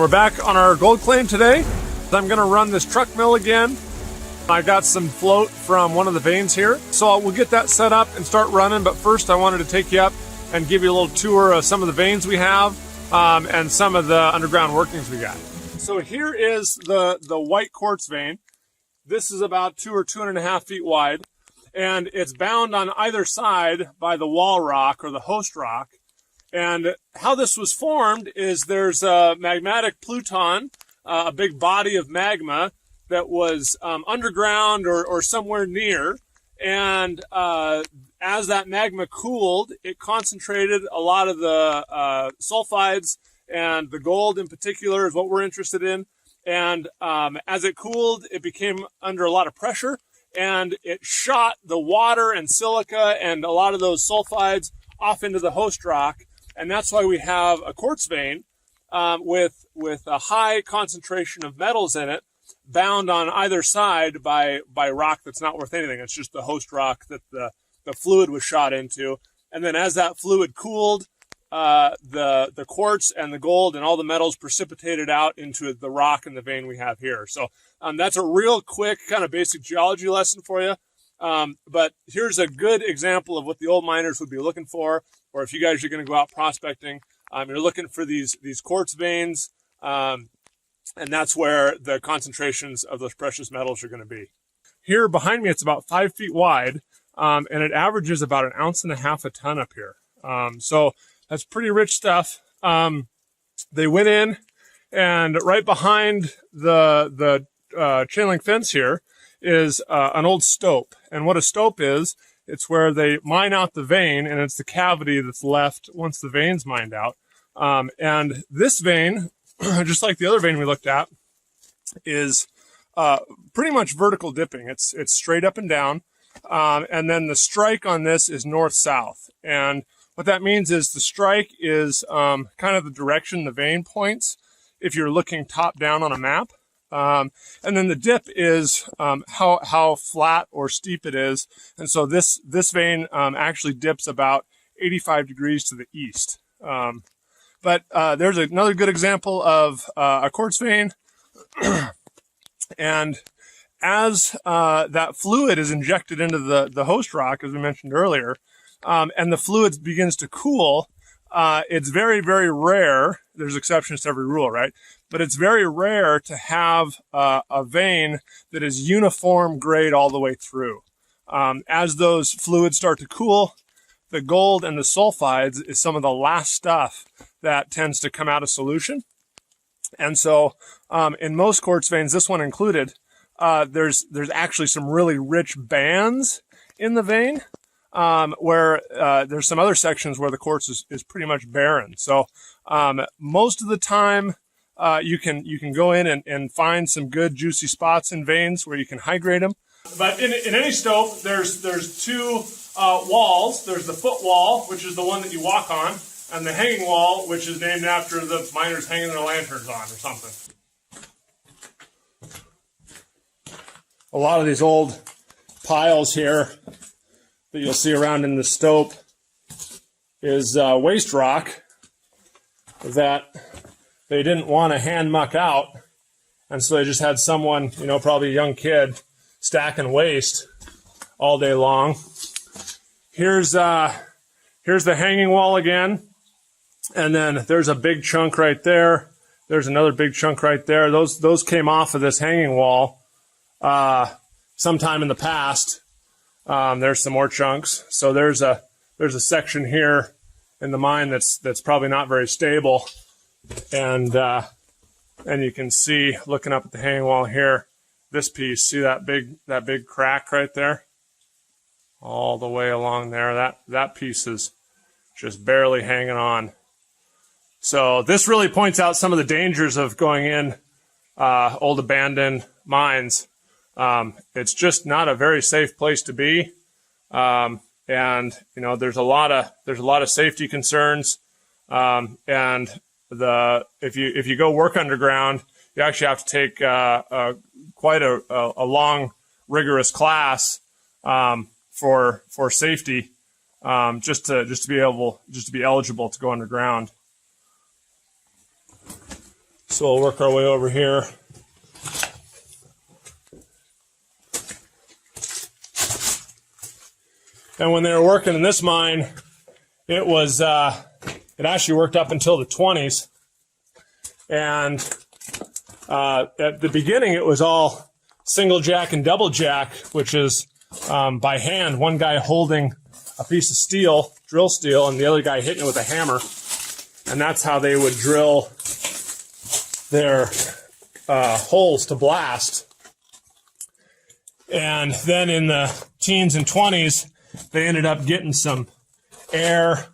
We're back on our gold claim today. I'm going to run this truck mill again. I got some float from one of the veins here, so we'll get that set up and start running. But first I wanted to take you up and give you a little tour of some of the veins we have and some of the underground workings we got. So here is the white quartz vein. This is about 2 or 2.5 feet wide, and it's bound on either side by the wall rock or the host rock. And how this was formed is there's a magmatic pluton, a big body of magma that was underground or somewhere near. And as that magma cooled, it concentrated a lot of the sulfides, and the gold in particular is what we're interested in. And as it cooled, it became under a lot of pressure, and it shot the water and silica and a lot of those sulfides off into the host rock. And that's why we have a quartz vein with a high concentration of metals in it, bound on either side by rock that's not worth anything. It's just the host rock that the fluid was shot into. And then as that fluid cooled, the quartz and the gold and all the metals precipitated out into the rock in the vein we have here. So that's a real quick kind of basic geology lesson for you. But here's a good example of what the old miners would be looking for, or if you guys are going to go out prospecting, you're looking for these quartz veins, and that's where the concentrations of those precious metals are going to be. Here behind me, it's about 5 feet wide, and it averages about 1.5 ounces a ton up here. So that's pretty rich stuff. They went in, and right behind the chain link fence here is an old stope. And what a stope is, it's where they mine out the vein, and it's the cavity that's left once the vein's mined out. And this vein, just like the other vein we looked at, is pretty much vertical dipping. It's straight up and down. And then the strike on this is north-south. And what that means is the strike is kind of the direction the vein points if you're looking top-down on a map. And then the dip is how flat or steep it is. And so this vein actually dips about 85 degrees to the east. But there's another good example of a quartz vein. And as that fluid is injected into the host rock, as we mentioned earlier, and the fluid begins to cool, it's very, very rare. There's exceptions to every rule, right? But it's very rare to have a vein that is uniform grade all the way through. As those fluids start to cool, the gold and the sulfides is some of the last stuff that tends to come out of solution. And so in most quartz veins, this one included, there's actually some really rich bands in the vein, where there's some other sections where the quartz is pretty much barren. So most of the time, you can go in and find some good juicy spots in veins where you can hydrate them. But in any stope, there's two walls. There's the foot wall, which is the one that you walk on, and the hanging wall, which is named after the miners hanging their lanterns on or something. A lot of these old piles here that you'll see around in the stope is waste rock that they didn't want to hand muck out, and so they just had someone, probably a young kid, stacking waste all day long. Here's the hanging wall again, and then there's a big chunk right there. There's another big chunk right there. Those came off of this hanging wall sometime in the past. There's some more chunks. So there's a section here in the mine that's probably not very stable. And you can see, looking up at the hanging wall here, this piece, see that big crack right there? All the way along there, that piece is just barely hanging on. So this really points out some of the dangers of going in old abandoned mines. It's just not a very safe place to be. And there's a lot of safety concerns. And if you go work underground, you actually have to take quite a long, rigorous class for safety, just to be eligible to go underground. So we'll work our way over here. And when they were working in this mine, it was it actually worked up until the 20s. And at the beginning, it was all single jack and double jack, which is by hand, one guy holding a piece of steel, drill steel, and the other guy hitting it with a hammer. And that's how they would drill their holes to blast. And then in the teens and 20s, they ended up getting some air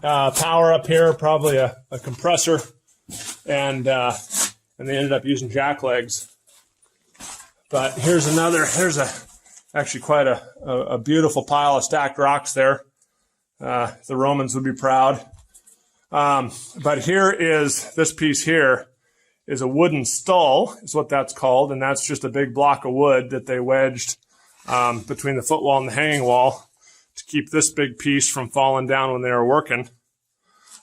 power up here, probably a compressor, and they ended up using jack legs. But here's actually quite a beautiful pile of stacked rocks there. The Romans would be proud. But here is, this piece here is a wooden stull, is what that's called, and that's just a big block of wood that they wedged between the footwall and the hanging wall to keep this big piece from falling down when they were working.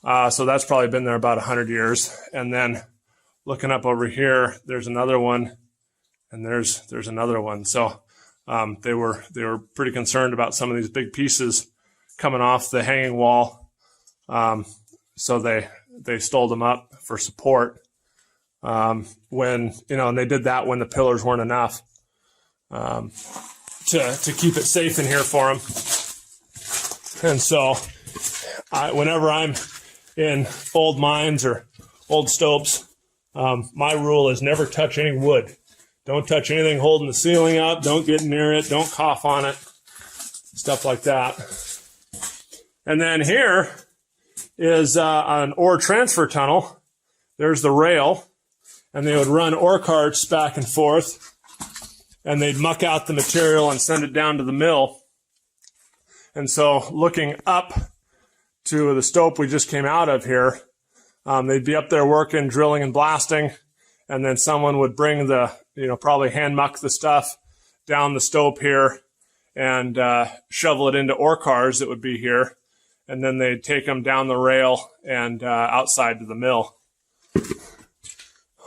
So that's probably been there about 100 years. And then looking up over here, there's another one, and there's another one. So they were pretty concerned about some of these big pieces coming off the hanging wall. So they stole them up for support. When, and they did that when the pillars weren't enough to keep it safe in here for them. And so whenever I'm in old mines or old stopes, my rule is never touch any wood. Don't touch anything holding the ceiling up. Don't get near it. Don't cough on it. Stuff like that. And then here is an ore transfer tunnel. There's the rail. And they would run ore carts back and forth. And they'd muck out the material and send it down to the mill. And so looking up to the stope we just came out of here, they'd be up there working, drilling and blasting, and then someone would bring the, probably hand muck the stuff down the stope here and shovel it into ore cars that would be here, and then they'd take them down the rail and outside to the mill.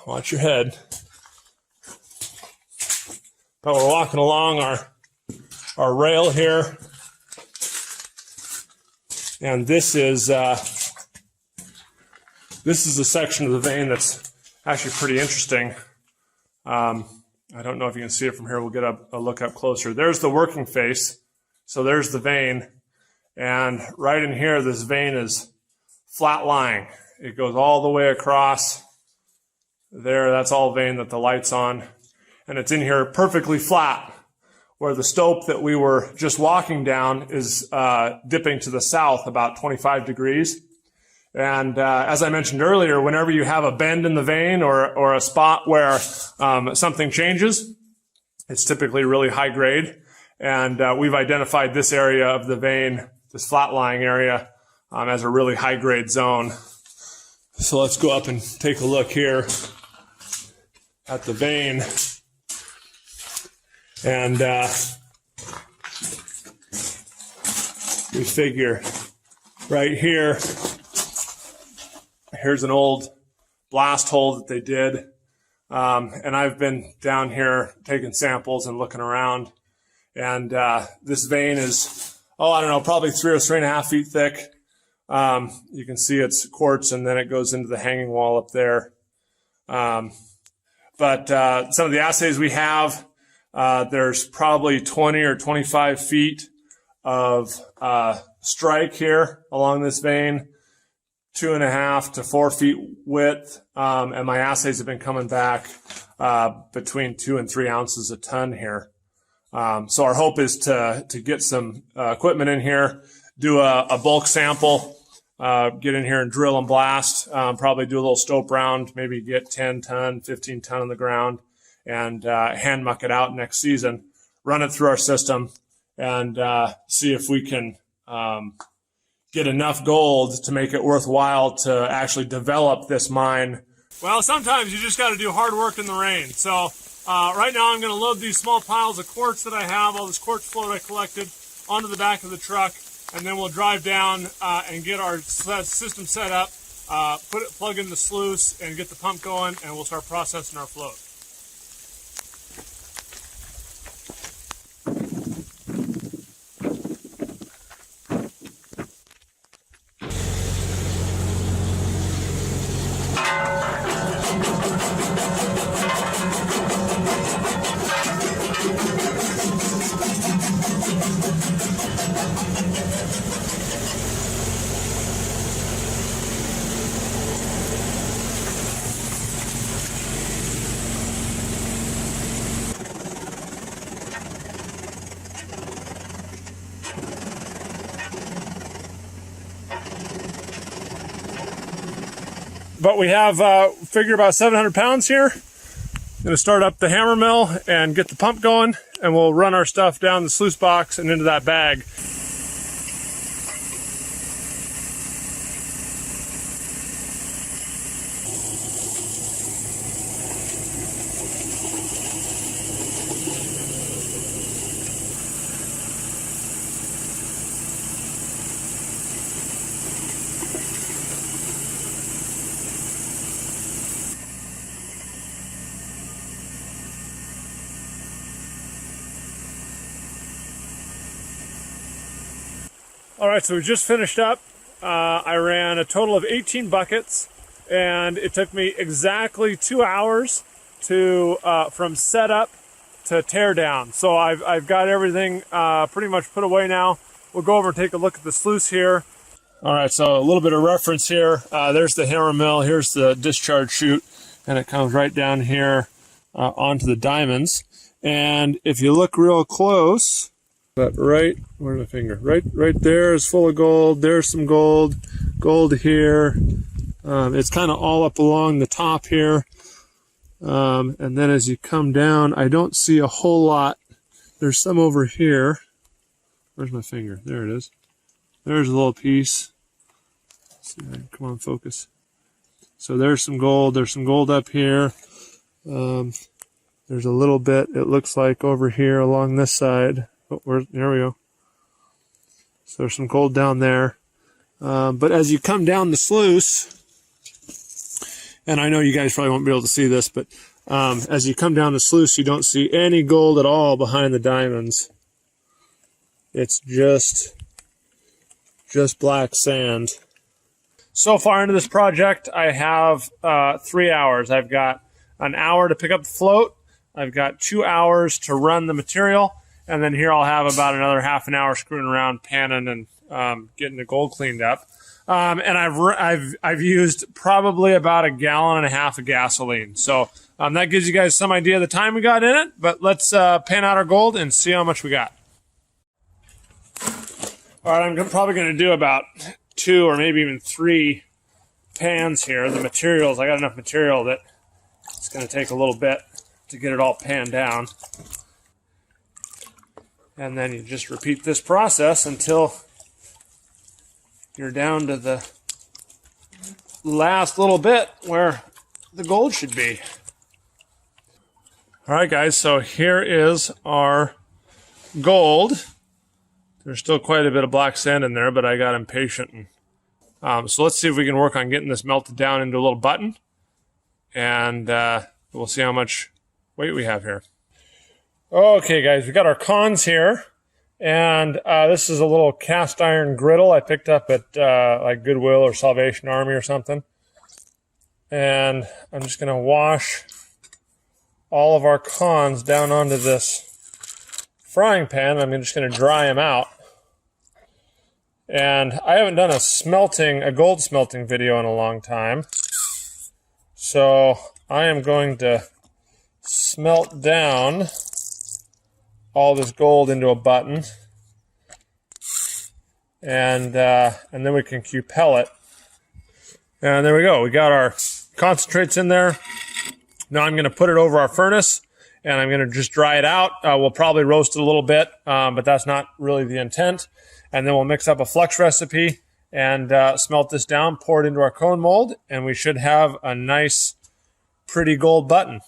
Watch your head. But we're walking along our rail here. And this is a section of the vein that's actually pretty interesting. I don't know if you can see it from here. We'll get a look up closer. There's the working face. So there's the vein. And right in here, this vein is flat lying. It goes all the way across there. That's all vein that the light's on. And it's in here perfectly flat, where the stope that we were just walking down is dipping to the south about 25 degrees. And as I mentioned earlier, whenever you have a bend in the vein or a spot where something changes, it's typically really high grade. And we've identified this area of the vein, this flat-lying area, as a really high grade zone. So let's go up and take a look here at the vein. And we figure right here, here's an old blast hole that they did. And I've been down here taking samples and looking around. And this vein is, probably 3 or 3.5 feet thick. You can see it's quartz, and then it goes into the hanging wall up there. But some of the assays we have, there's probably 20 or 25 feet of strike here along this vein, 2.5 to 4 feet width. And my assays have been coming back between 2 and 3 ounces a ton here. So our hope is to get some equipment in here, do a bulk sample, get in here and drill and blast, probably do a little stope round, maybe get 10 ton, 15 ton on the ground, and hand muck it out next season, run it through our system, and see if we can get enough gold to make it worthwhile to actually develop this mine. Well, sometimes you just got to do hard work in the rain. So right now I'm going to load these small piles of quartz that I have, all this quartz float I collected, onto the back of the truck, and then we'll drive down and get our system set up plug in the sluice and get the pump going, and we'll start processing our float. But we have figured about 700 pounds here. I'm going to start up the hammer mill and get the pump going, and we'll run our stuff down the sluice box and into that bag. All right, so we just finished up. I ran a total of 18 buckets, and it took me exactly 2 hours to from setup to tear down. So I've got everything pretty much put away now. We'll go over and take a look at the sluice here. All right, so a little bit of reference here. There's the hammer mill. Here's the discharge chute, and it comes right down here onto the diamonds. And if you look real close, but where's my finger? Right there is full of gold. There's some gold here. It's kind of all up along the top here. And then as you come down, I don't see a whole lot. There's some over here. Where's my finger? There it is. There's a little piece. Let's see, come on, focus. So there's some gold. There's some gold up here. There's a little bit, it looks like, over here along this side. Oh, there we go. So there's some gold down there. But as you come down the sluice, and I know you guys probably won't be able to see this, but as you come down the sluice, you don't see any gold at all behind the diamonds. It's just black sand. So far into this project, I have 3 hours. I've got an hour to pick up the float. I've got 2 hours to run the material. And then here I'll have about another half an hour screwing around, panning, and getting the gold cleaned up. And I've used probably about 1.5 gallons of gasoline. So that gives you guys some idea of the time we got in it. But let's pan out our gold and see how much we got. All right, I'm probably going to do about 2 or maybe even 3 pans here. The materials, I got enough material that it's going to take a little bit to get it all panned down. And then you just repeat this process until you're down to the last little bit where the gold should be. All right, guys, so here is our gold. There's still quite a bit of black sand in there, but I got impatient. So let's see if we can work on getting this melted down into a little button. And we'll see how much weight we have here. Okay, guys, we got our cons here, and this is a little cast iron griddle I picked up at like Goodwill or Salvation Army or something. And I'm just going to wash all of our cons down onto this frying pan. I'm just going to dry them out. And I haven't done a gold smelting video in a long time, so I am going to smelt down all this gold into a button, and then we can cupel it. And there we go. We got our concentrates in there. Now I'm going to put it over our furnace, and I'm going to just dry it out. We'll probably roast it a little bit, but that's not really the intent. And then we'll mix up a flux recipe and smelt this down, pour it into our cone mold, and we should have a nice, pretty gold button.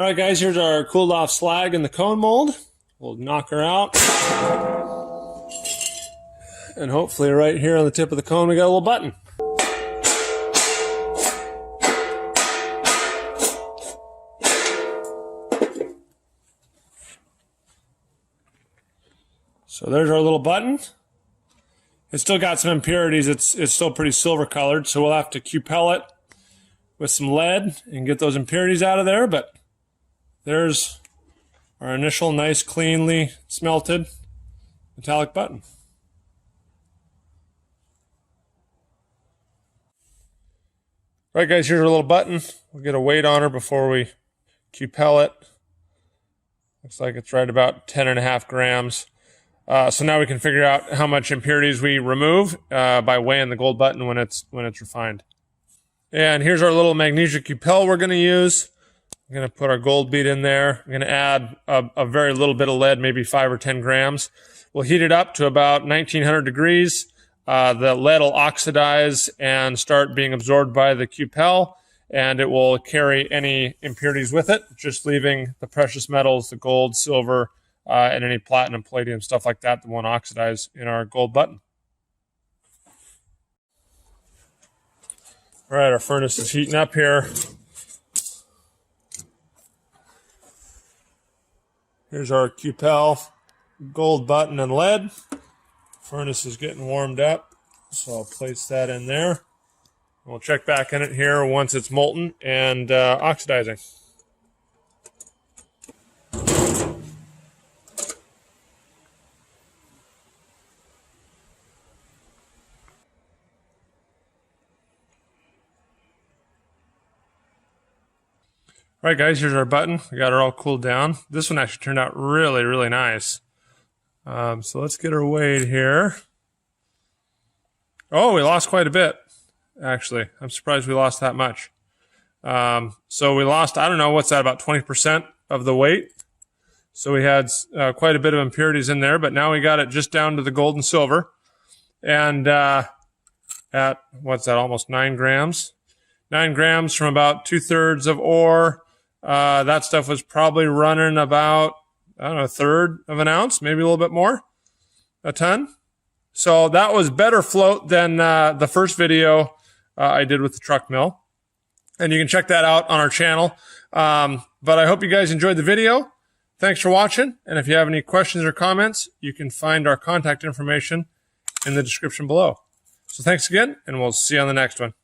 All right, guys, here's our cooled off slag in the cone mold. We'll knock her out. And hopefully right here on the tip of the cone, we got a little button. So there's our little button. It's still got some impurities. It's still pretty silver colored, so we'll have to Q-pel it with some lead and get those impurities out of there, but there's our initial nice, cleanly smelted metallic button. All right, guys, here's our little button. We'll get a weight on her before we Q-pel it. Looks like it's right about 10.5 grams. So now we can figure out how much impurities we remove by weighing the gold button when it's refined. And here's our little magnesia Q-pel we're going to use. I'm going to put our gold bead in there. I'm going to add a very little bit of lead, maybe 5 or 10 grams. We'll heat it up to about 1900 degrees. The lead will oxidize and start being absorbed by the Q-pel, and it will carry any impurities with it, just leaving the precious metals, the gold, silver, and any platinum, palladium, stuff like that won't oxidize in our gold button. All right, our furnace is heating up here. Here's our Q-pel, gold button, and lead. Furnace is getting warmed up, so I'll place that in there. We'll check back in it here once it's molten and oxidizing. All right, guys, here's our button. We got her all cooled down. This one actually turned out really, really nice. So let's get her weighed here. Oh, we lost quite a bit, actually. I'm surprised we lost that much. So we lost, I don't know, what's that, about 20% of the weight. So we had quite a bit of impurities in there, but now we got it just down to the gold and silver. And at, what's that, almost 9 grams? 9 grams from about 2/3 of ore. That stuff was probably running about, I don't know, 1/3 of an ounce, maybe a little bit more, a ton. So that was better float than the first video I did with the truck mill. And you can check that out on our channel. But I hope you guys enjoyed the video. Thanks for watching. And if you have any questions or comments, you can find our contact information in the description below. So thanks again, and we'll see you on the next one.